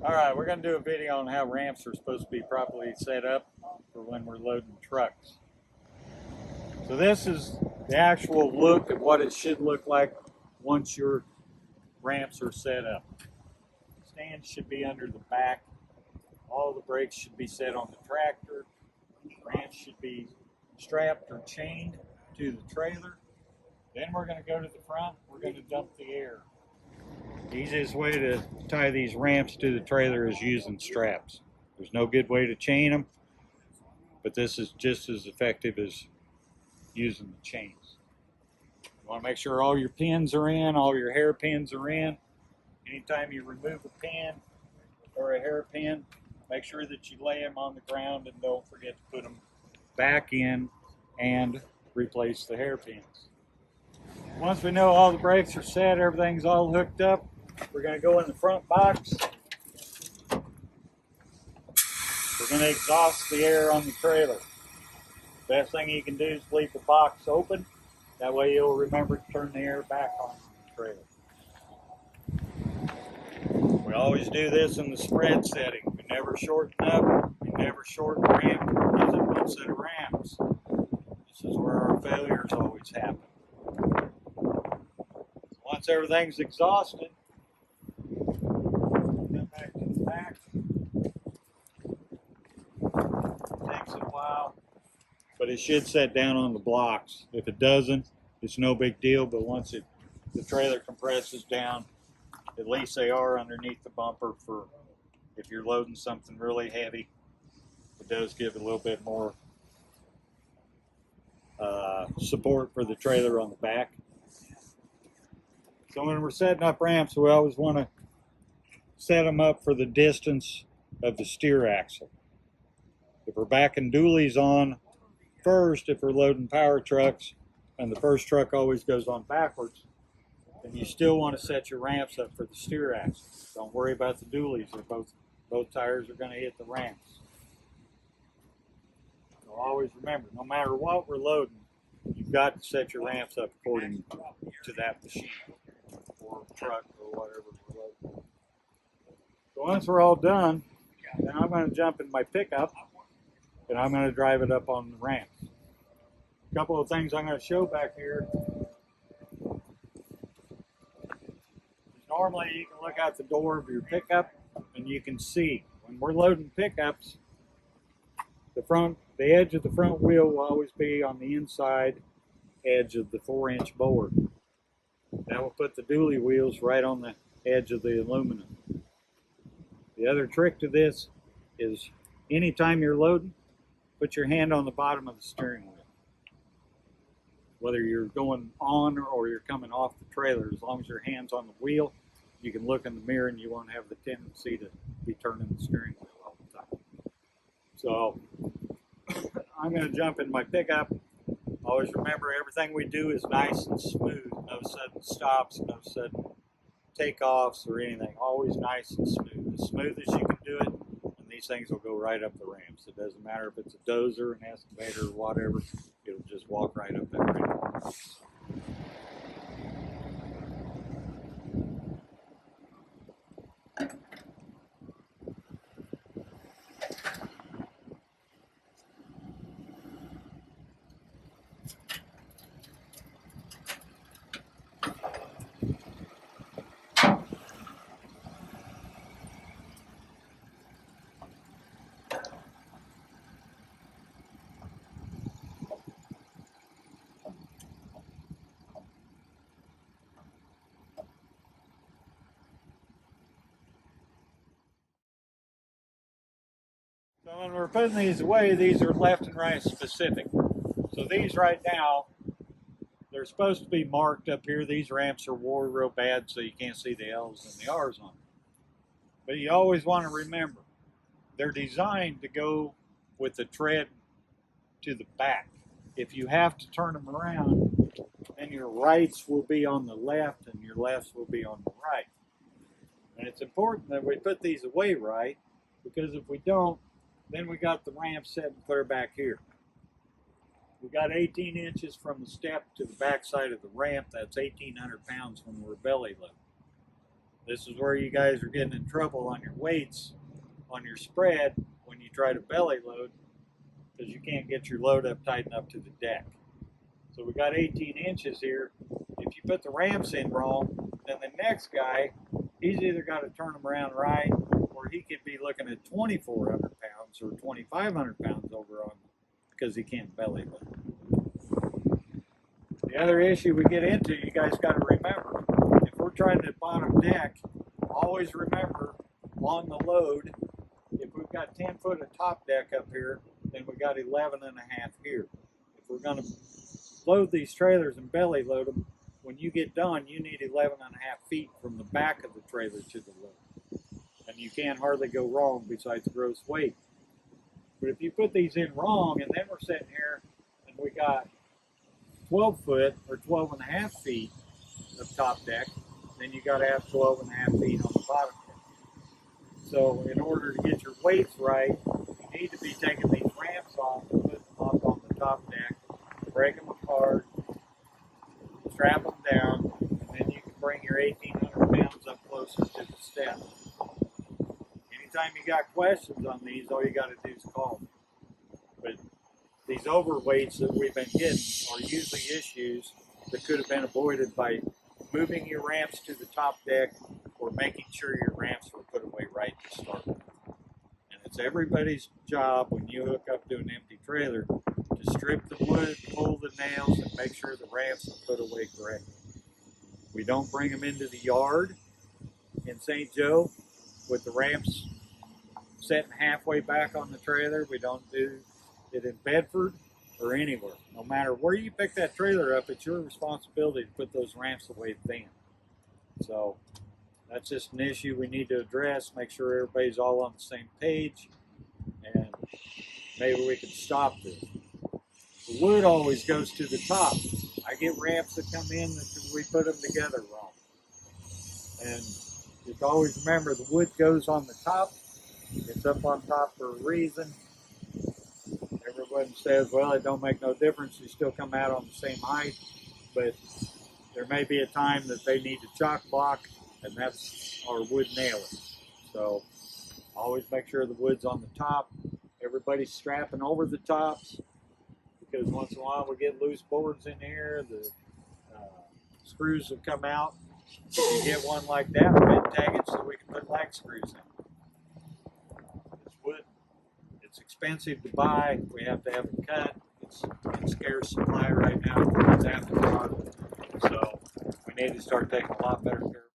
Alright, we're going to do a video on how ramps are supposed to be properly set up for when we're loading trucks. So this is the actual look of what it should look like once your ramps are set up. Stands should be under the back. All the brakes should be set on the tractor. Ramps should be strapped or chained to the trailer. Then we're going to go to the front. We're going to dump the air. The easiest way to tie these ramps to the trailer is using straps. There's no good way to chain them, but this is just as effective as using the chains. You want to make sure all your pins are in, all your hairpins are in. Anytime you remove a pin or a hairpin, make sure that you lay them on the ground and don't forget to put them back in and replace the hairpins. Once we know all the brakes are set, everything's all hooked up, we're going to go in the front box. We're going to exhaust the air on the trailer. Best thing you can do is leave the box open. That way you'll remember to turn the air back on the trailer. We always do this in the spread setting. We never shorten up, we never shorten ramp using one set of ramps. This is where our failures always happen. Once everything's exhausted, come back to the back. Takes a while, but it should set down on the blocks. If it doesn't, it's no big deal, but once the trailer compresses down, at least they are underneath the bumper for if you're loading something really heavy. It does give a little bit more support for the trailer on the back. So when we're setting up ramps, we always want to set them up for the distance of the steer axle. If we're backing dualies on first, if we're loading power trucks, and the first truck always goes on backwards, then you still want to set your ramps up for the steer axle. Don't worry about the dualies. Both tires are going to hit the ramps. So always remember, no matter what we're loading, you've got to set your ramps up according to that machine or truck or whatever we're loading. So once we're all done, then I'm going to jump in my pickup and I'm going to drive it up on the ramps. A couple of things I'm going to show back here. Normally you can look out the door of your pickup and you can see when we're loading pickups, the edge of the front wheel will always be on the inside edge of the 4-inch board. That will put the dually wheels right on the edge of the aluminum. The other trick to this is anytime you're loading, put your hand on the bottom of the steering wheel. Whether you're going on or you're coming off the trailer, as long as your hand's on the wheel, you can look in the mirror and you won't have the tendency to be turning the steering wheel all the time. So I'm going to jump in my pickup. Always remember, everything we do is nice and smooth. No sudden stops, no sudden takeoffs or anything. Always nice and smooth. As smooth as you can do it, and these things will go right up the ramps. It doesn't matter if it's a dozer, an excavator, or whatever. It'll just walk right up that ramp. So when we're putting these away, these are left and right specific. So these right now, they're supposed to be marked up here. These ramps are wore real bad so you can't see the L's and the R's on them. But you always want to remember, they're designed to go with the tread to the back. If you have to turn them around, then your rights will be on the left and your lefts will be on the right. And it's important that we put these away right, because if we don't, then we got the ramp set clear back here. We got 18 inches from the step to the back side of the ramp. That's 1,800 pounds when we're belly loaded. This is where you guys are getting in trouble on your weights, on your spread, when you try to belly load, because you can't get your load up tight enough to the deck. So we got 18 inches here. If you put the ramps in wrong, then the next guy, he's either got to turn them around right, or he could be looking at 2,400 pounds or 2,500 pounds over on because he can't belly load. The other issue we get into, you guys got to remember, if we're trying to bottom deck, always remember on the load, if we've got 10 foot of top deck up here, then we got 11 and a half here. If we're going to load these trailers and belly load them, when you get done, you need 11 and a half feet from the back of the trailer to the load. And you can't hardly go wrong besides gross weight. But if you put these in wrong, and then we're sitting here and we got 12 foot or 12 and a half feet of top deck, then you got to have 12 and a half feet on the bottom deck. So in order to get your weights right, you need to be taking these ramps off and putting them up on the top deck, break them apart, strap them down, and then you can bring your 1,800 pounds up closer to the step. Anytime you got questions on these, all you got to do is call me. But these overweights that we've been getting are usually issues that could have been avoided by moving your ramps to the top deck or making sure your ramps were put away right to start with. And it's everybody's job when you hook up to an empty trailer to strip the wood, pull the nails, and make sure the ramps are put away correctly. We don't bring them into the yard in St. Joe with the ramps sitting halfway back on the trailer. We don't do it in Bedford or anywhere. No matter where you pick that trailer up, it's your responsibility to put those ramps away then. So that's just an issue we need to address, make sure everybody's all on the same page, and maybe we can stop this. The wood always goes to the top. I get ramps that come in that we put them together wrong. And you have to always remember the wood goes on the top. It's up on top for a reason. Everyone says, well, it don't make no difference. You still come out on the same height. But there may be a time that they need to chock block, and that's our wood nailing. So always make sure the wood's on the top. Everybody's strapping over the tops, because once in a while we get loose boards in here. The screws will come out. If you get one like that, we're going to tag it so we can put lag screws in. It's wood. It's expensive to buy. We have to have it cut. It's in scarce supply right now. It's after dark. So we need to start taking a lot better care of it.